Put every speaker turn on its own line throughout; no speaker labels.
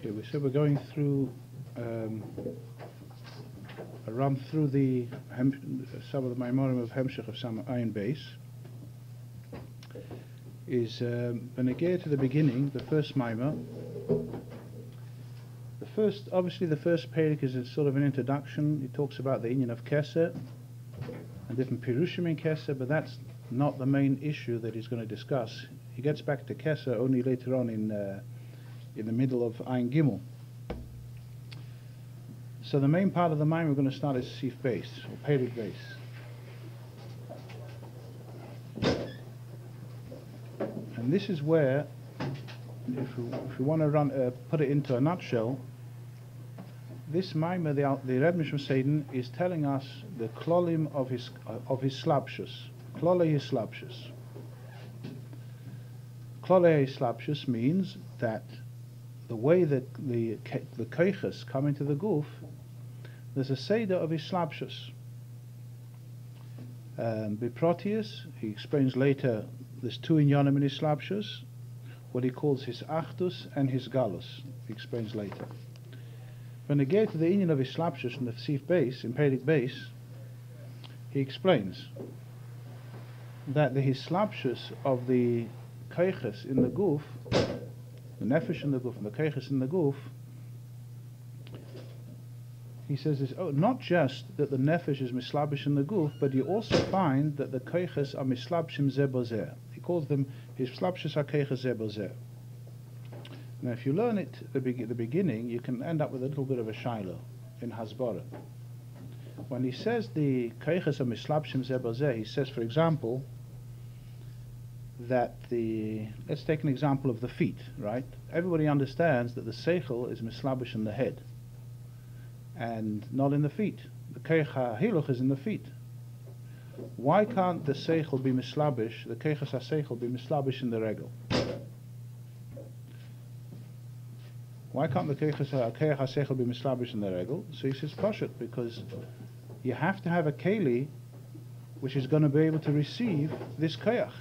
Okay, so we're going through a run through some of the Maimorim of hemshech of some Ayin Beis. Is when I get to the beginning, the first Maimor. Obviously the first parak is a sort of an introduction. It talks about the inyan of Keser and different pirushim in Keser, but that's not the main issue that he's going to discuss. He gets back to Keser only later on in the middle of Ayin Gimel. So the main part of the Maimor we're going to start is Sif Beis, or Parak Beis. And this is where, if we want to put it into a nutshell, this Maimor, the Rabbi Michoel is telling us the klolim of Hislabshus. Klole Hislabshus. Klole Hislabshus means that the way that the koiches come into the guf, there's a seder of Hislabshus. Biprotius, he explains later, there's two inyanim in Hislabshus, what he calls his achdus and his galus. He explains later. When they get to the inyan of Hislabshus in the Sif Beis, in Parak Beis, he explains that the Hislabshus of the koiches in the guf, the nefesh in the guf and the koiches in the guf, he says is not just that the nefesh is mislabesh in the guf, but you also find that the koiches are mislabshim ze bozer. He calls them hislabshus ha-koiches ze bozer. Now if you learn it at the beginning, you can end up with a little bit of a shiloh in Hasbara. When he says the koiches are mislabshim ze bozer, he says, for example, that let's take an example of the feet, right? Everybody understands that the seichel is mislabesh in the head and not in the feet. The koich ha-hiluch is in the feet. Why can't the seichel be mislabesh, the koiches ha-seichel be mislabesh in the regel? Why can't the koich ha-seichel be mislabesh in the regel? So he says pashut, because you have to have a keli which is going to be able to receive this koich.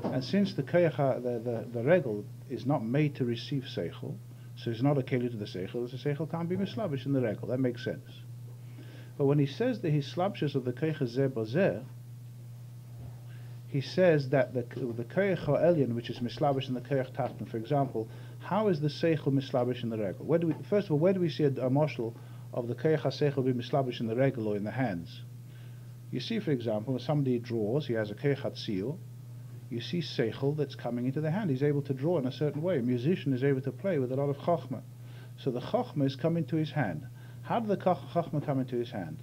And since the koich, the regel is not made to receive seichel, so it's not a keli to the seichel, the seichel can't be mislabesh in the regel. That makes sense. But when he says the hislabshus of the koich ze bozer, he says that the koich ha'elyon, which is mislabesh in the koich tachton, for example, how is the seichel mislabesh in the regel? First of all, where do we see a moshel of the koich ha-seichel be mislabesh in the regel or in the hands? You see, for example, when somebody draws, he has a koich hatziyur, you see seichel that's coming into the hand. He's able to draw in a certain way. A musician is able to play with a lot of chokhmah. So the chokhmah is coming to his hand. How did the chokhmah come into his hand?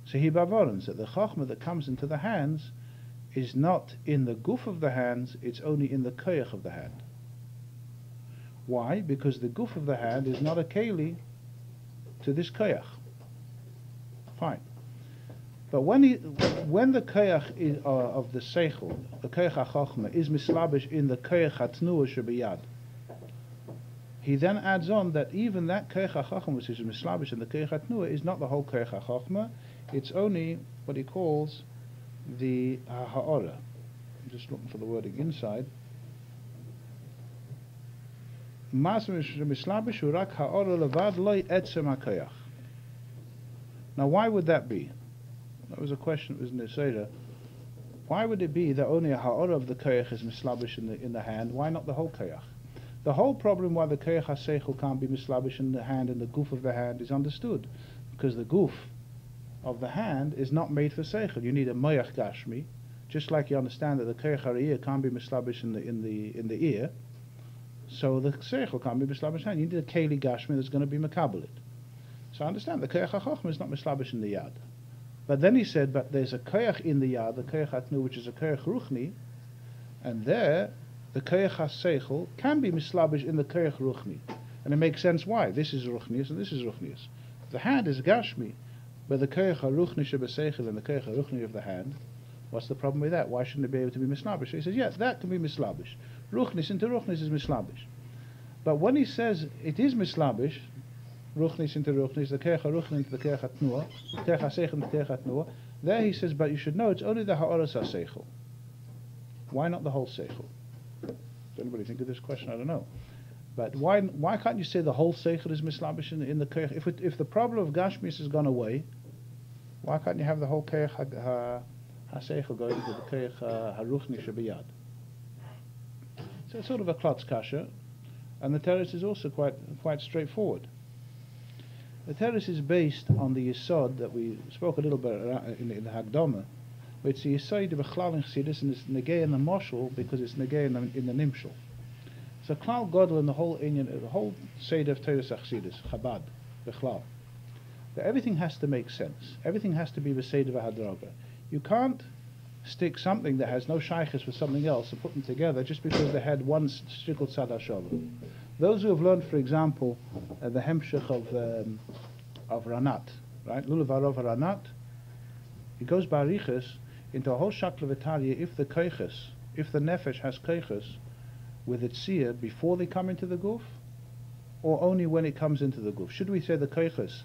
So he bavorans that the chokhmah that comes into the hands is not in the guf of the hands, it's only in the koich of the hand. Why? Because the guf of the hand is not a keli to this koich. Fine. But when the koich of the seichel, the koich ha-chokhmah, is mislabesh in the koich ha-tnuah shebiyad, he then adds on that even that koich ha-chokhmah, which is mislabesh in the koich ha-tnuah, is not the whole koich ha-chokhmah. It's only what he calls the ha'ora. I'm just looking for the wording inside. Mislabesh urak ha'ora levad loy etzem ha-koich. Now why would that be? That was a question that was in the seder. Why would it be that only a ha'ora of the koich is mislabesh in the hand? Why not the whole koich? The whole problem why the koich ha-seichel can't be mislabesh in the hand and the guf of the hand is understood, because the guf of the hand is not made for seichel. You need a moach gashmi, just like you understand that the koich ha-ear can't be mislabesh in the ear. So the seichel can't be mislabesh in the hand. You need a keli gashmi that's going to be makabelit. So I understand the koich ha-chokhmah is not mislabesh in the yad. But then he said, but there's a koich in the yad, the koich hatnu, which is a koich ruchni, and there the koich ha-seichel can be mislabesh in the koich ruchni. And it makes sense why. This is ruchnius and this is ruchnius. The hand is gashmi, but the koich ha-ruchni shebeseichel and the koich ha-ruchni of the hand, what's the problem with that? Why shouldn't it be able to be mislabesh? He says, yes, that can be mislabesh. Ruchnis into ruchnis is mislabesh. But when he says it is mislabesh, ruchnis into ruchnis, the koich ha-ruchni into the koich ha-tnuah, the koich ha-seichel into the koich ha-tnuah, there he says, but you should know it's only the ha'oras ha-seichel. Why not the whole seichel? Does anybody think of this question? I don't know. But why can't you say the whole seichel is mislabesh in the koyach? If the problem of gashmis has gone away, why can't you have the whole koyach ha-seichel go into the koyach haruchni shebiyad? So it's sort of a klotz kasha, and the teretz is also quite straightforward. The teretz is based on the yesod that we spoke a little bit in the Hagdama, but it's the yesod of bechlal in Chassidus, and it's negay in the moshul because it's negay in the nimshul. So klal godel in the whole seder of Teres Chassidus, Chabad, bechlal, that everything has to make sense. Everything has to be b'seder v'hadroga. You can't stick something that has no shaykhis with something else and put them together just because they had one shtikul tzad hashavah. Those who have learned, for example, the hemshech of Ranat, right? Lulav Arov Ranat, it goes barichas into a whole shakla if the keiches, if the nefesh has keiches with its seer before they come into the guf, or only when it comes into the guf. Should we say the keiches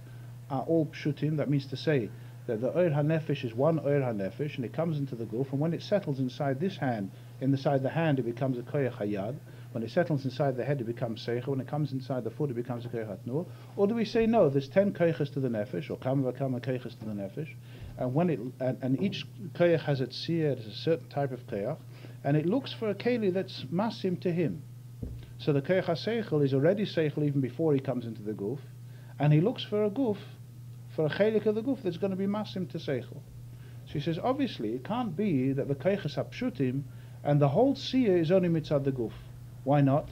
are all pshutim? That means to say that the oir hanefesh is one oir hanefesh, and it comes into the guf, and when it settles inside this hand, inside the hand, it becomes a koyach hayad. When it settles inside the head, it becomes seicha. When it comes inside the foot, it becomes a koyach hatnur. Or do we say no? There's 10 koyachas to the nefesh, or kama v'kama koyachas to the nefesh, and when it and each koyach has its seer, it's a certain type of koyach, and it looks for a keli that's masim to him. So the koyach seichel is already seichel even before he comes into the guf, and he looks for a guf, for a chelik of the guf that's going to be masim to seichel. So he says, obviously, it can't be that the koyachas are pshutim, and the whole seer is only mitzad the guf. Why not?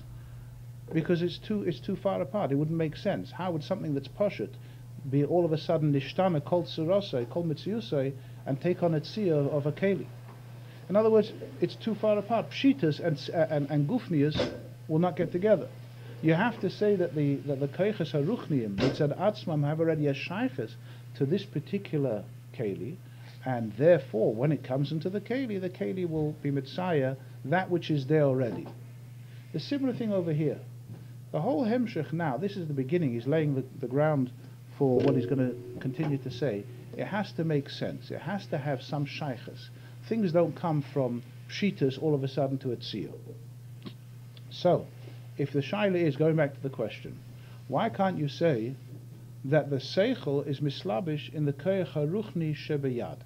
Because it's too far apart. It wouldn't make sense. How would something that's poshut be all of a sudden nishtana kol tzurosei, kol mitziusei, and take on its seer of a keli? In other words, it's too far apart. Pshitas and gufnias will not get together. You have to say that the keiches haruchniim, mitzad atzmam, have already a shayches to this particular keli, and therefore, when it comes into the keli will be mitzayah, that which is there already. The similar thing over here. The whole hemshech now, this is the beginning, he's laying the ground for what he's going to continue to say. It has to make sense. It has to have some shayches. Things don't come from pshitas all of a sudden to a tziyah. So, if the shaila is, going back to the question, why can't you say that the seichel is mislabesh in the koyach haruchni shebeyad?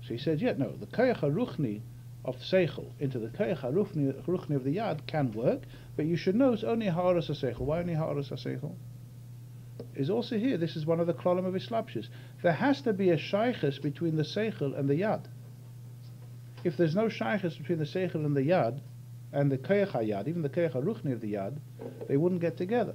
So he said, no, the koyach haruchni of seichel into the koyach haruchni of the yad can work, but you should know it's only ha'aras ha'seichel. Why only ha'aras ha'seichel? Is also here, this is one of the klolim of Hislabshus. There has to be a shayches between the seichel and the yad. If there's no shayches between the seichel and the yad, and the koyach hayad, even the koyach haruchni of the yad, they wouldn't get together.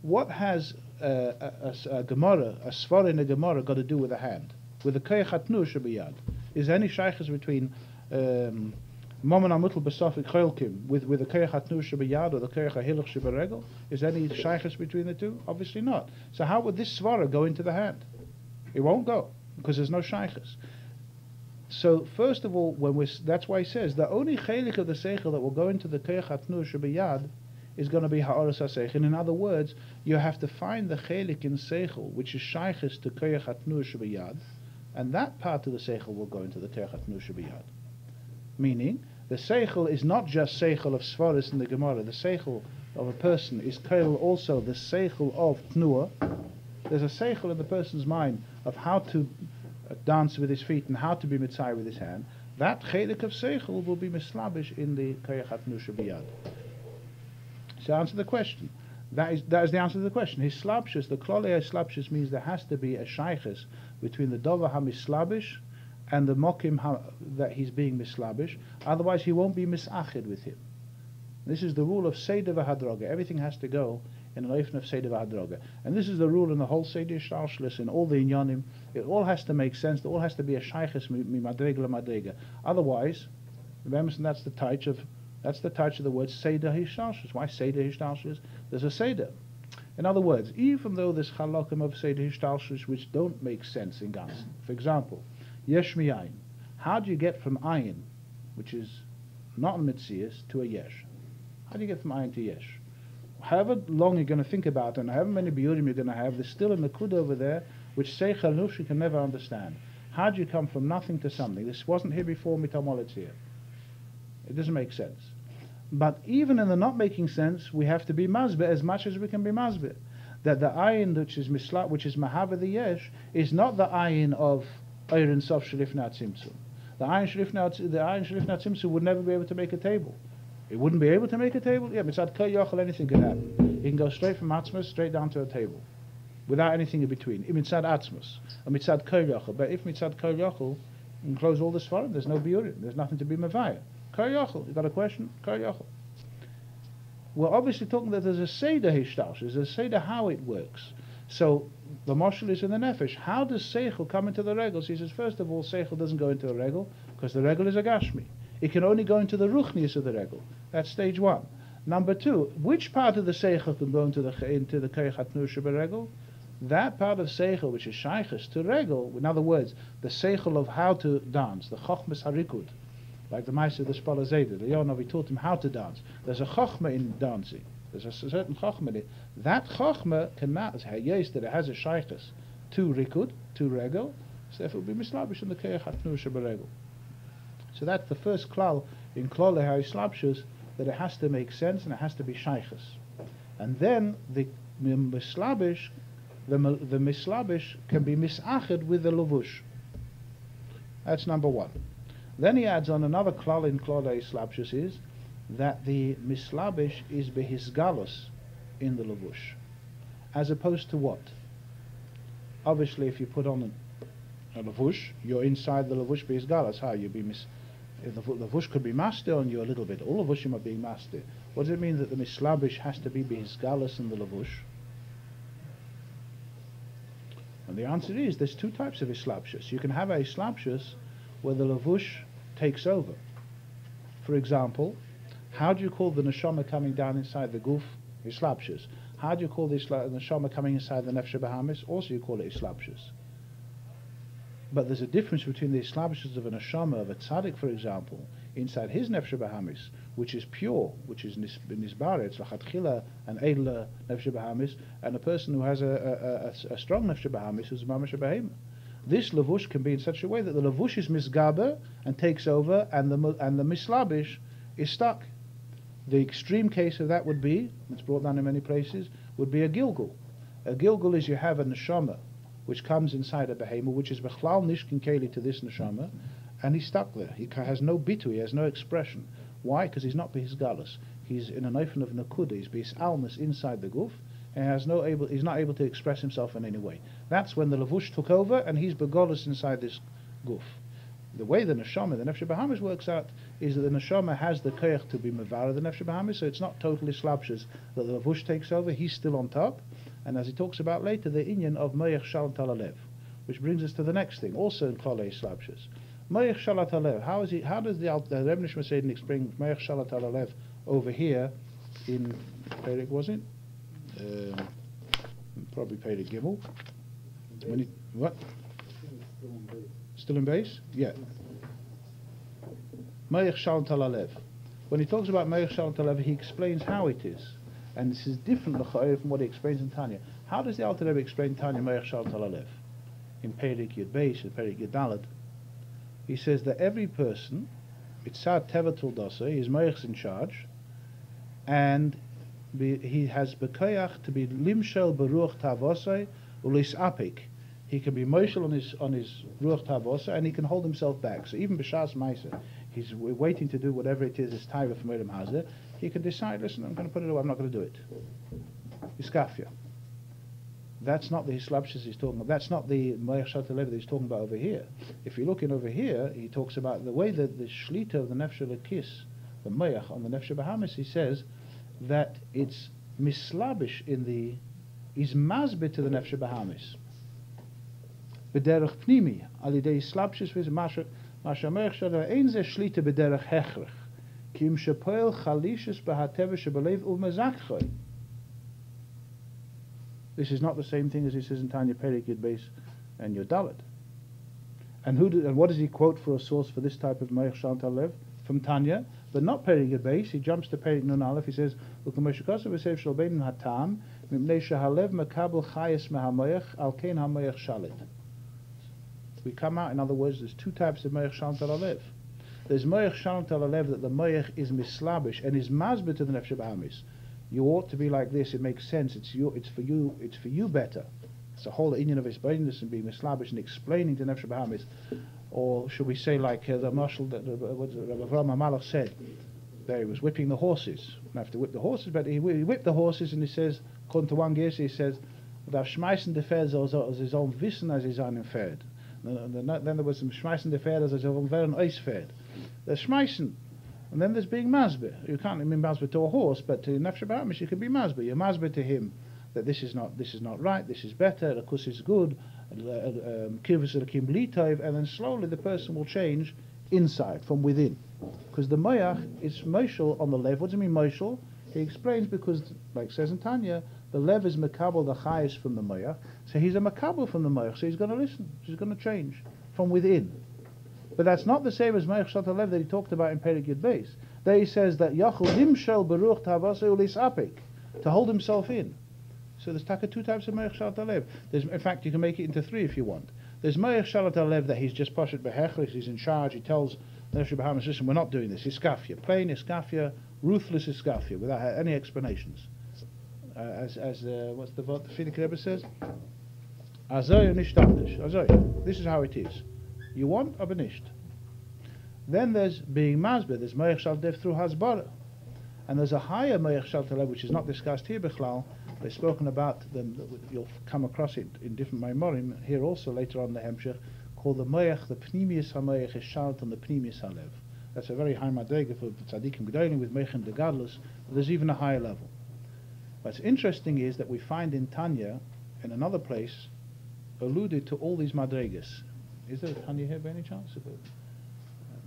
What has a gemara, a svara in a gemara, got to do with a hand? With the koyach hatnu shebiyad? Is there any shayches between Maman amutel besafik chelkim with the koyach hatnu shebiyad or the koyach hahilach sheberegel? Is there any shayches between the two? Obviously not. So how would this svara go into the hand? It won't go because there's no shayches. So first of all, that's why he says the only chelik of the seichel that will go into the koyach hatnu shebiyad is going to be ha'aras ha'seichel. In other words, you have to find the chelik in seichel which is shayches to koyach hatnu shebiyad, and that part of the seichel will go into the koyach hatnu shebiyad. Meaning, the seichel is not just seichel of svaris in the Gemara. The seichel of a person is kail also the seichel of tnuah. There's a seichel in the person's mind of how to dance with his feet and how to be mitzay with his hand. That chelik of seichel will be mislabesh in the koyach hatnu shebiyad. So answer the question. That is the answer to the question. Hislabshus, the klolei hislabshus means there has to be a shayches between the dover hamislabesh and the mokim that he's being mislabesh. Otherwise, he won't be misachid with him. This is the rule of seder v'hadroga. Everything has to go in an oifen of seder v'hadroga. And this is the rule in the whole seder hishtalshelus, in all the inyanim. It all has to make sense. There all has to be a shayches mi madrega la madrega. Otherwise, remember, that's the touch of the word seder hishtalshelus. Why seder hishtalshelus? There's a seder. In other words, even though there's halakim of seder hishtalshelus which don't make sense in Ganzen. For example, yesh mi ayin. How do you get from ayin, which is not a mitzias, to a yesh? How do you get from ayin to yesh? However long you're going to think about it, and however many biurim you're going to have, there's still a nakud over there which seichel nushi can never understand. How do you come from nothing to something? This wasn't here before, mitamol it's here. It doesn't make sense. But even in the not making sense, we have to be masbeh as much as we can be masbeh. That the ayin which is mahava the yesh is not the ayin of Eirin Sof Shalifnat Tzimtzum. The ayin Shalifnat Tzimtzum would never be able to make a table. It wouldn't be able to make a table? Yeah, mitzad kol yochel anything could happen. It can go straight from atzmus straight down to a table, without anything in between. Mitzad atzmus, or mitzad kol yochel. But if mitzad kol yochel, you can close all this for him. There's no biurim. There's nothing to be mavaya. Kol yochel. You got a question? Kol yochel. We're obviously talking that there's a seder hishtalshelus. There's a seder how it works. So the moshel is in the nefesh. How does seichel come into the regel? So he says, first of all, seichel doesn't go into a regel because the regel is a gashmi. It can only go into the ruchnius of the regel. That's stage one. Number two, which part of the seichel can go into the keich hatnusha beregel? That part of seichel which is shayches to regel. In other words, the seichel of how to dance, the chochmas harikud. Like the Meister of the Spala Zeder, the Yonavi taught him how to dance. There's a chochma in dancing. There's a certain chochma in it. That chochma cannot, yes, that it has a shaykhis to rikud, to regel, so therefore it will be mislabesh in the keich hatnusha beregel. So that's the first klal in klal Hislabshus, that it has to make sense and it has to be shaykhis. And then the mislabesh, the mislabesh can be misached with the levush. That's number one. Then he adds on another klal in klal Hislabshus is that the mislabesh is behisgalus in the levush, as opposed to what? Obviously, if you put on a levush, you're inside the levush behisgalus. How you be if the levush could be master on you a little bit. All levushim are being master. What does it mean that the mislabesh has to be behisgalus in the levush? And the answer is there's two types of hislabshus. You can have a hislabshus where the levush takes over. For example, how do you call the neshama coming down inside the guf? Hislabshus. How do you call the neshama coming inside the nefesh bahamis? Also you call it hislabshus. But there's a difference between the hislabshus of a neshama, of a tzaddik, for example, inside his nefesh bahamis, which is pure, which is nisbaret, lachatchila, and edla nefesh bahamis, and a person who has a strong nefesh bahamis who's mamash behema. This levush can be in such a way that the levush is misgaber and takes over, and the mislabesh is stuck. The extreme case of that would be, it's brought down in many places, would be a gilgul. A gilgul is you have a neshama which comes inside a behema, which is bechlal nishkin keli to this neshama, and he's stuck there. He has no bitu, he has no expression. Why? Because he's not behisgalus. He's in an oifen of nakuda, he's behisalmus inside the guf, and he's not able to express himself in any way. That's when the levush took over, and he's begolus inside this guf. The way the neshama, the nefesh bahamis works out, is that the neshama has the koyach to be mevara the nefesh bahamis, so it's not totally slabshus that the levush takes over. He's still on top, and as he talks about later, the inyan of moach shalit halev, which brings us to the next thing, also in klal slabshus. Moach shalit halev. How does the Rebbe Nishma explain moach shalit halev over here in Perek? Was it? Probably Perek Gimel. What? Still in base? Yeah. Moach shalit halev. When he talks about moach shalit halev, he explains how it is. And this is different from what he explains in Tanya. How does the Alter Rebbe explain Tanya moach shalit halev? In Perek Yud Beis, in Perek Yud Daled, he says that every person, it's sad tevatul dasa, his moach in charge, and he has bekoyach to be limshel beruach tavosai ulis apik. He can be moshel on his ruach tavosai, and he can hold himself back. So even b'shas ma'aser, he's waiting to do whatever it is his taiva from Edom Hazeh. He can decide, listen, I'm going to put it away, I'm not going to do it. Iskafia. That's not the hislabshus he's talking about. That's not the moach shalit halev that he's talking about over here. If you look in over here, he talks about the way that the shlita of the nefesh lekis, the moach on the nefesh bahamis, he says that it's mislabesh is mazbeh to the nefesh bahamis. B'derech pnimi, al yidei hislabshus with masha moach shalit ein ze shlita b'derech hechrech, ki im shepoel chalishus b'hateva shebelev u'mezakchoy. This is not the same thing as he says in Tanya Perek Yud Beis and Yud Daled. And what does he quote for a source for this type of moach shalit halev? From Tanya, but not Perek Yud Beis. He jumps to Perek Nun Aleph. He says, "U'k'moshekosav v'sev shel bein hatam mipnei shehalev mekabel chayes mehamoach al kein hamoach shalit." We come out. In other words, there's two types of moach shalit halev. There's Moach Shalit al Halev, that the Moach is mislabesh and is masbeh to the nefesh bahamis. You ought to be like this. It makes sense. It's for you better. It's the whole inyan of hisbalus and being mislabesh and explaining to nefesh bahamis. Or should we say like the marshal that Rabbi Malach said, there he was whipping the horses. You have to whip the horses, but he whipped the horses and he says, according to one Geshe, he says, "Darf schmeißen die Pferde als sie sollen wissen, als sie seinen Pferd." Then there was some schmeißen die Pferde als sie sollen werden Eisfeld. There's schmeißen, and then there's being masbeh. You can't be masbeh to a horse, but to nefesh bahamis you can be masbeh. You're masbeh to him that this is not right, this is better, the kus is good, and then slowly the person will change inside, from within. Because the Moach is Moshel on the lev. What does it mean Moshel? He explains because, like says in Tanya, the lev is Makabel, the highest from the Moach. So he's a Makabel from the Moach, so he's going to listen. He's going to change from within. But that's not the same as Moach Shalit al Halev that he talked about in Ayin Beis. There he says that Yachol Himshel Beruch Tavase Ulis Apik, to hold himself in. So there's two types of Moach Shalit al Halev. In fact, you can make it into three if you want. There's Moach Shalit al Halev that he's just poshet behechlis, he's in charge, he tells the Nefesh Bahamis, listen, we're not doing this. Iskafia, plain Iskafia, ruthless Iskafia, without any explanations. What's the word the Fidik Rebbe says? Azoy hishtalshelus. Azoy. This is how it is. You want, aber nicht. Then there's being masbeh. There's Moach Shalit al Halev through hasbara. And there's a higher Moach Shalit al Halev which is not discussed here, Bechlal. They've spoken about them, you'll come across it in different Maimorim, here also later on the hemshech, called the Moach, the Pnimius HaMoach is Shalit on the Pnimius Halev. That's a very high madrega for tzaddikim gedolim with Moach and behisgalus, but there's even a higher level. What's interesting is that we find in Tanya, in another place, alluded to all these madregas. Is there a Tanya here by any chance?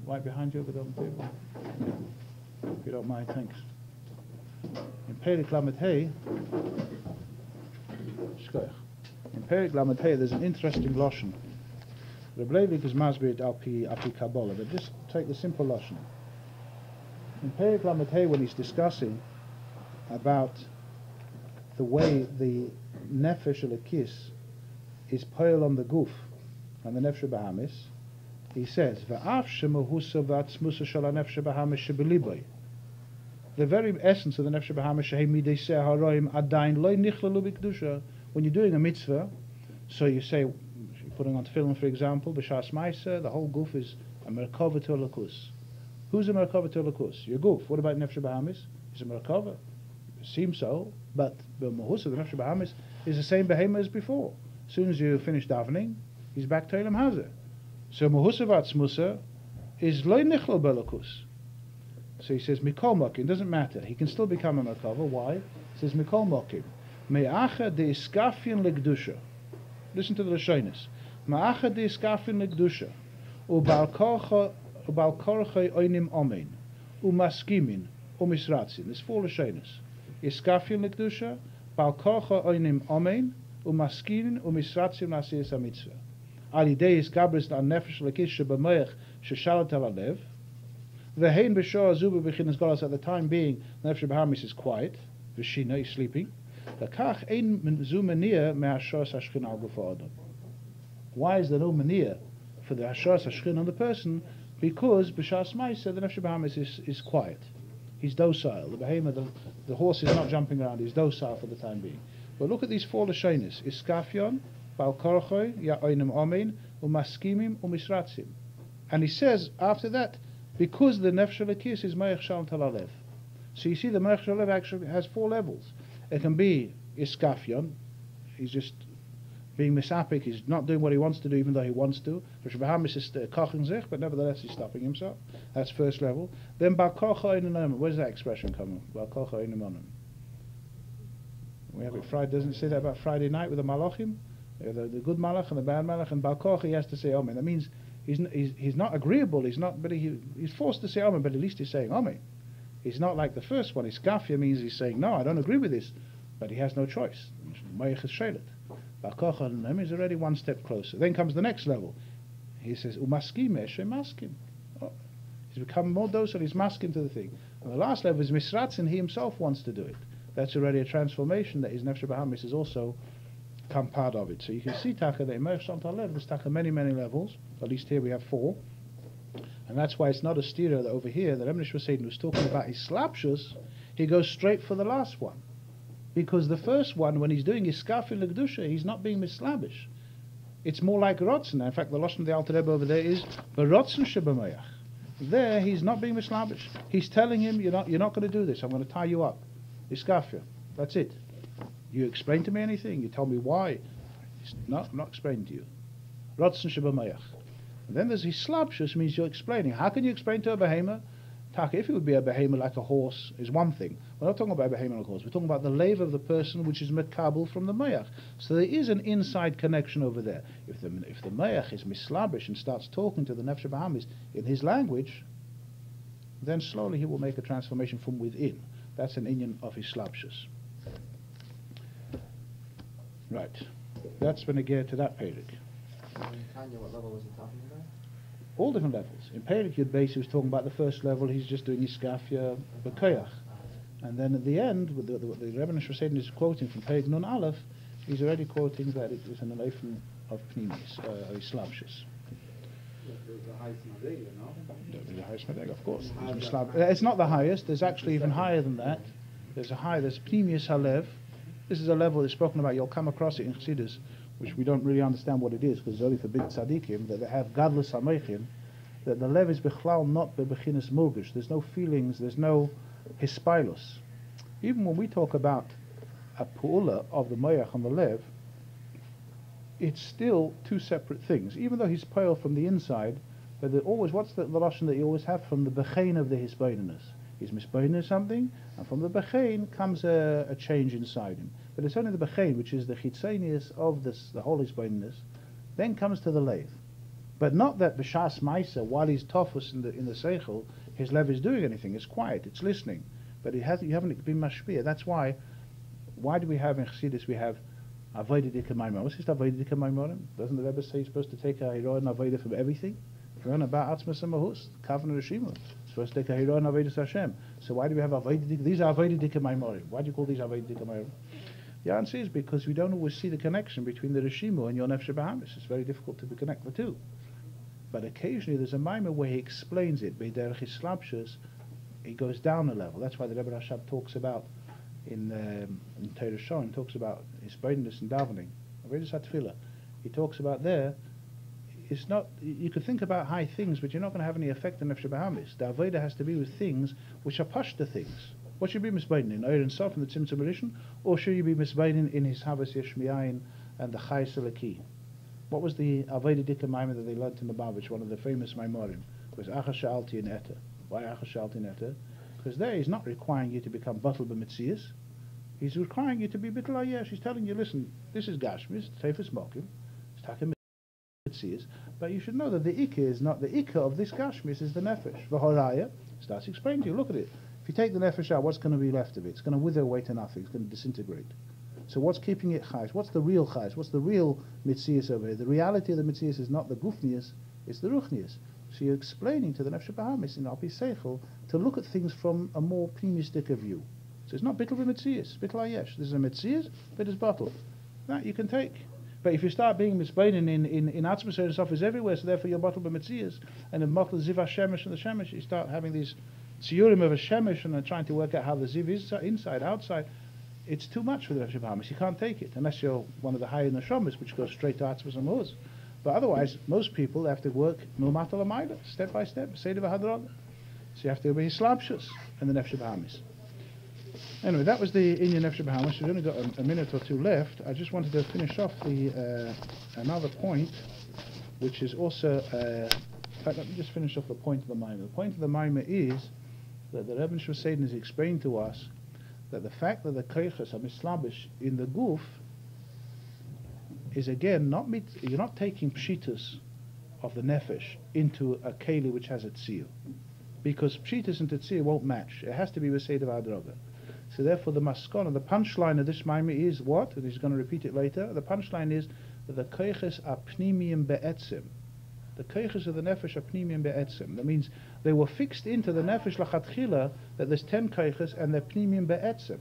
Right behind you over there on the table? If you don't mind, thanks. In Perik Lamed Hey, there's an interesting lashon. Reb Leivik is masbid al pi Kabbalah, but just take the simple lashon. In Perik Lamed Hey, when he's discussing about the way the nefesh elokis is poil on the guf and the nefesh bahamis, he says, "Va'af shemahusa v'atzmusa shel nefesh bahamis shebeliboy." The very essence of the nefesh bahamis shehem midei seh haroim adain loy nichlalu b'kedusha. When you're doing a mitzvah, so you say, you're putting on tefillin, for example, b'shas ma'aser, the whole guf is a merkava to lakus. Who's a merkava to lakus? Your guf. What about nefesh bahamis? Is a merkava. It seems so, but the mahusa, the nefesh bahamis, is the same behemoth as before. As soon as you finish davening, he's back to Elam Hazeh. So mahusa v'atzmusa is loy nichlal b'lakus. So he says Mikol Mokim, doesn't matter. He can still become a merkava. Why? He says Mikol Mokim. Me'acha de iskafin legdusha. Listen to the Lashonis. Me'acha de iskafin legdusha. Ubal korcha oinim omein. Umaskimin. Umisratzin. There's four Lashonis. Iskafin legdusha. Bal korcha oinim omein. Umaskimin. Umisratzin nasiyas hamitzvah. Ali deis gabris an nefesh lekis shebemoach sheshalit al halev. The hein b'shor azuba behisgalus, at the time being, the nefesh bahamis is quiet. V'shina is sleeping. Why is there no mania for the hashras hashchin on the person? Because b'shas ma'aser the nefesh bahamis is quiet. He's docile. The behemoth, the horse is not jumping around. He's docile for the time being. But look at these four lashonis: iskafion, bal korchoy, ya'oinim omein, umaskimim, umisratzim. And he says after that, because the nefesh elokis is Moach Shalit al Halev. So you see, the Moach Shalit al Halev actually has four levels. It can be iskafion, he's just being misapik, he's not doing what he wants to do even though he wants to. Rosh Bahamis is kochen zich, but nevertheless he's stopping himself. That's first level. Then bal korcha oinim, where's that expression coming? Bal korcha oinim. We have it Friday, doesn't it say that about Friday night with the malachim? The good malach and the bad malach, and bal korcha he has to say amen. That means he's not agreeable, he's forced to say amen, but at least he's saying amen. He's not like the first one. Iskafia means he's saying, no, I don't agree with this, but he has no choice. Moach is Shalit. Balkocha is already one step closer. Then comes the next level. He says, umaskim eshe maskim. He's become more docile, he's masking to the thing. And the last level is misratzin, he himself wants to do it. That's already a transformation that his nefesh bahamis is also become part of it. So you can see taka that in Moach Shalit al Halev, there's taka many, many levels. At least here we have four. And that's why it's not a stira that over here, the Rabbi Michoel Golomb was talking about Hislabshus, he goes straight for the last one. Because the first one, when he's doing his skafin l'kedusha, he's not being mislabesh. It's more like rotzen. In fact, the lashon of the Alter Rebbe over there is berotzen shebemayach. There, he's not being mislabesh. He's telling him, you're not going to do this. I'm going to tie you up. Iskafia. That's it. You explain to me anything. You tell me why. No, I'm not explaining to you. Rotzen shebemayach. And then there's hislabshus, means you're explaining. How can you explain to a behemoth? If it would be a behemoth like a horse, is one thing. We're not talking about a behemoth like a horse. We're talking about the lev of the person, which is mekabel from the mayach. So there is an inside connection over there. If the mayach is mislabesh and starts talking to the nefesh bahamis in his language, then slowly he will make a transformation from within. That's an inyan of hislabshus. Right. That's when I get to that perik.
What level was he talking about?
All different levels. In Perik Ayin Beis, he was talking about the first level. He's just doing iskafia b'koyach, and then at the end, with the Rabbi Michoel Golomb is quoting from Perik Nun Aleph, he's already quoting that it is an elefin of pnimis, Hislabshus.
The highest madrega, no?
The highest madrega, of course. It's not the highest. There's actually even higher than that. There's pnimis Halev. This is a level that's spoken about. You'll come across it in Chassidus, which we don't really understand what it is, because it's only for big tzaddikim, that they have gadlus hameichin, that the lev is bechlal not bebechinas murgish. There's no feelings, there's no hishtalshelus. Even when we talk about a pu'ula of the mayach and the lev, it's still two separate things. Even though he's pale from the inside, but always, what's the lashon that you always have from the bechein of the hisbaininus? He's misbaining something, and from the bechein comes a change inside him. But it's only the bechein, which is the chitzenius of this, the whole hisbaininus, then comes to the lev. But not that b'shas ma'isa, while he's tofus in the seichel, his lev is doing anything. It's quiet, it's listening. But you haven't been mashpia. That's why do we have in Chassidus, we have avodah dika maimorim? What's this avodah dika maimorim? Doesn't the Rebbe say you're supposed to take a hiro and avodah from everything? If you're on about atzmas and mahus, kavan and rishima, supposed to take a hiro and avodah Hashem. So why do we have avodah dika? These are avodah dika maimorim. Why do you call these avodah dika maimorim? The answer is because we don't always see the connection between the Rishimu and your Nefesh Bahamis. It's very difficult to connect the two. But occasionally there's a Maimah where he explains it. B'derech Hislabshus, he goes down a level. That's why the Rebbe Rashab talks about in Torah Shon, talks about his burdenness and davening. Avodas HaTefillah. He talks about there, it's not, you could think about high things, but you're not going to have any effect on Nefesh Bahamis. The Avodah has to be with things which are pashta things. What should you be misbeinin in Eir and Sof and the Tzimtzum Rishon, or should you be misbeinin in his Havas Yeshmiyayin and the Chayes Elaki? What was the Avodah Dika Maimah that they learnt in the Babich, one of the famous Maimorim? It was Acha Shalti in Eta. Why Acha Shalti in Eta? Because there he's not requiring you to become Batal B'Metzias. He's requiring you to be Bittul Ayesh. He's telling you, listen, this is Gashmis, Tefes Mokim, it's Takim Metzias, but you should know that the Ikka is not the Ikka of this Gashmis, is the Nefesh. V'Horaya starts explaining to you, look at it. If you take the nefesh out, what's going to be left of it? It's going to wither away to nothing. It's going to disintegrate. So what's keeping it chayes? What's the real chayes? What's the real mitzias over here? The reality of the mitzias is not the gufnias, it's the ruchnias. So you're explaining to the nefesh bahamis in Alpi Seichel to look at things from a more pneumistic view. So it's not bittul b'mitzias, bittul ayesh. There's a mitzias, but it's bottle. That you can take. But if you start being misbeinin in atzmas and stuff is everywhere, so therefore you're bottle b'mitzias, and in bottle ziv shemesh and the shemesh, you start having these Shiurim of a shemesh and trying to work out how the ziv is inside, outside. It's too much for the Nefesh Bahamis. You can't take it unless you're one of the higher neshamas, which goes straight to Atzmas and Muz. But otherwise, most people have to work milmata l'mayla, step by step, seder v'hadraga. So you have to be hislabshus and the Nefesh Bahamis. Anyway, that was the Inyan Nefesh Bahamis. We've only got a minute or two left. I just wanted to finish off the another point, which is also. In fact, let me just finish off the point of the Maimah. The point of the Maimah is that the Rabbi Michoel Golomb has explained to us that the fact that the koiches are mislabesh in the guf is again you're not taking pshitas of the nefesh into a keli which has a tzir, because pshitas and tzir won't match. It has to be b'seder v'adroga. So therefore the maskon, the punchline of this maimah is what? And he's going to repeat it later. The punchline is that the koiches are pnimiyim be'etzim. The koiches of the nefesh are pnimiyim be'etzim. That means they were fixed into the nefesh lachatchila that there's 10 koiches and they're pnimiyim be'etzim.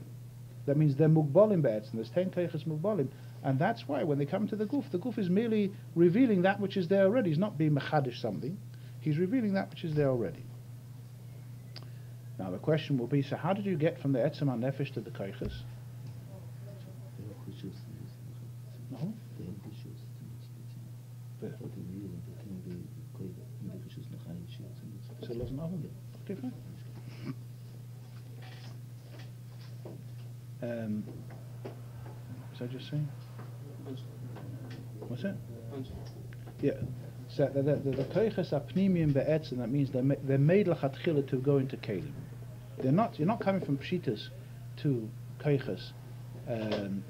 That means they're mugbalim be'etzim. There's 10 koiches mugbalim. And that's why when they come to the guf is merely revealing that which is there already. He's not being mechadish something. He's revealing that which is there already. Now the question will be, so how did you get from the etzem nefesh to the keiches? No? So it doesn't happen. Different. Was I just saying? What's it? Yeah. So the keiches are pnimiyim be'etzem, that means they're made l'chatchila to go into kelim. You're not coming from pshitas to keiches, and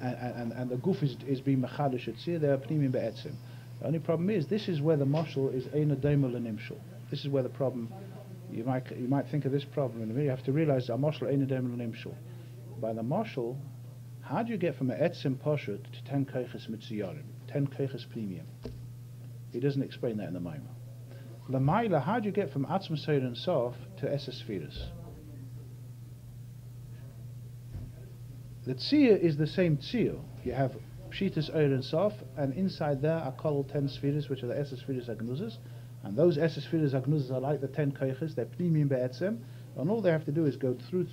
the guf is being mechadish etzir. They are pnimiyim be'etzem. The only problem is this is where the mashal is eina doima l'nimshul. This is where the problem. You might think of this problem in a minute. You have to realize a mashal eina doima l'nimshul. By the mashal, how do you get from a etzem poshut to 10 keiches mitziyarim, 10 keiches pnimiyim? He doesn't explain that in the Maimah. Lamaila, how do you get from Atzma Seir and Sof to Eses Sfiras? The Tziyah is the same Tziyah. You have Pshitas Eir and Sof, and inside there are Kol 10 Sfiras, which are the Eses Sfiras Agnuzas, and those Eses Sfiras Agnuzas are like the 10 Keiches, they're Pnimim Be'etzem, and all they have to do is go through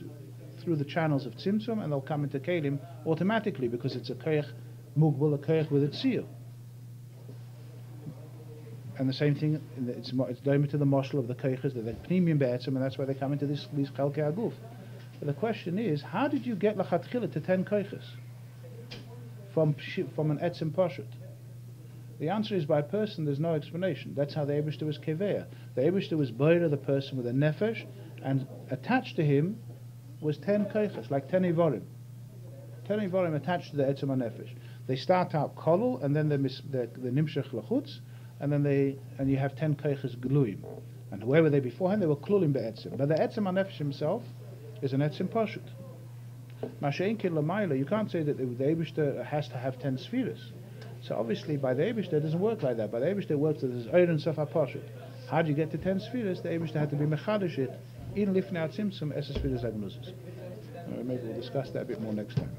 the channels of Tzimtzum, and they'll come into Kelim automatically, because it's a Keich Mugbal, a Keich with a Tziyah. And the same thing, it's down to the mashal of the keiches, they're pnimiyim be'etzem, and that's why they come into these chalkei aguf. But the question is, how did you get lachatchila to 10 keiches from an etzem pashut? The answer is by person. There's no explanation. That's how the Eibishter was keveya. The Eibishter was boira, the person with a nefesh, and attached to him was 10 keiches, like 10 ivorim. 10 ivorim attached to the etzem nefesh. They start out kolul, and then the nimshech lachutz. And then you have 10 keiches gluim, and where were they beforehand? They were klulim be'etzim. But the etzim nefesh himself is an etzim pashut. Masha'inkin l'mayla, you can't say that the Eibishter has to have 10 spheres. So obviously by the Eibishter it doesn't work like that. By the Eibishter it works as Eirin Safa pashut. How do you get to 10 spheres? The Eibishter had to be mechadish it in lifnei atzimtzum es spheres agnuzis. Maybe we'll discuss that a bit more next time.